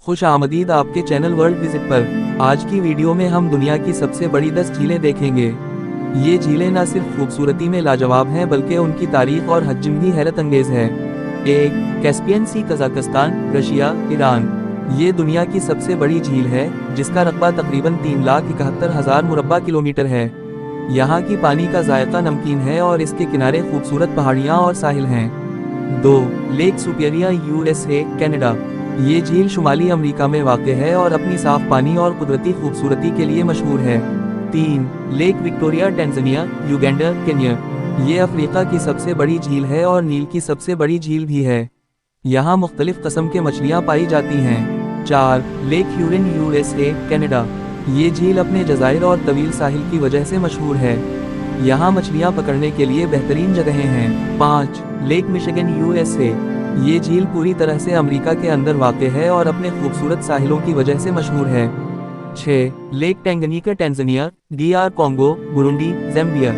खुश आमदीद आपके चैनल वर्ल्ड विजिट पर। आज की वीडियो में हम दुनिया की सबसे बड़ी 10 झीलें देखेंगे। ये झीलें न सिर्फ खूबसूरती में लाजवाब हैं बल्कि उनकी तारीख और हजम भी हैरत अंगेज है। 1. कैस्पियन सी, कजाकिस्तान, रशिया, ईरान। ये दुनिया की सबसे बड़ी झील है, जिसका रकबा तकरीबन 3,71,000 मुरब्बा किलोमीटर है। यहाँ की पानी का जायका नमकीन है और इसके किनारे खूबसूरत पहाड़ियाँ और साहिल हैं। 2. Lake Superior, USA, Canada. ये झील शुमाली अमेरिका में वाक़ है और अपनी साफ पानी और कुदरती खूबसूरती के लिए मशहूर है। 3. Lake Victoria, Tanzania, Uganda, Kenya. ये अफ्रीका की सबसे बड़ी झील है और नील की सबसे बड़ी झील भी है। यहाँ मुख्तलिफ किस्म के मछलियाँ पाई जाती हैं। 4. Lake Huron, USA, Canada. ये झील अपने जज़ाइर और तवील साहिल की वजह से मशहूर है। यहाँ मछलियाँ पकड़ने के लिए बेहतरीन जगहें हैं। 5. Lake Michigan, USA. ये झील पूरी तरह से अमेरिका के अंदर वाक़ है और अपने खूबसूरत साहिलों की वजह से मशहूर है। 6. Lake Tanganyika, Tanzania, DR Congo, Burundi, Zambia.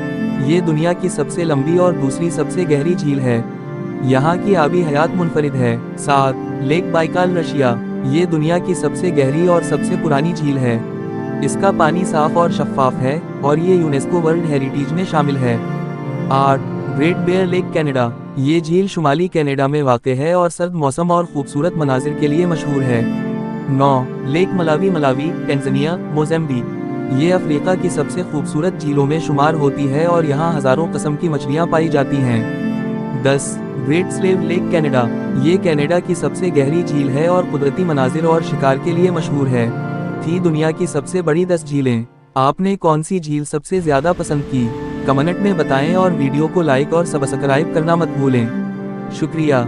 ये दुनिया की सबसे लंबी और दूसरी सबसे गहरी झील है। यहाँ की आबी हयात मुनफरिद है। 7. Lake Baikal, Russia. ये दुनिया की सबसे गहरी और सबसे पुरानी झील है। इसका पानी साफ और शफाफ है और ये यूनेस्को वर्ल्ड हेरिटेज में शामिल है। 8. Great Bear Lake, Canada. ये झील शुमाली कनाडा में वाक़ है और सर्द मौसम और खूबसूरत मनाजिर के लिए मशहूर है। 9. Lake Malawi, Malawi, Tanzania, Mozambique. ये अफ्रीका की सबसे खूबसूरत झीलों में शुमार होती है और यहाँ हज़ारों किस्म की मछलियाँ पाई जाती हैं। 10. Great slave lake, Canada. ये कनाडा की सबसे गहरी झील है और कुदरती मनाजिर और शिकार के लिए मशहूर है। थी दुनिया की सबसे बड़ी 10 झीलें। आपने कौन सी झील सबसे ज़्यादा पसंद की? कमेंट में बताएं और वीडियो को लाइक और सब्सक्राइब करना मत भूलें। शुक्रिया।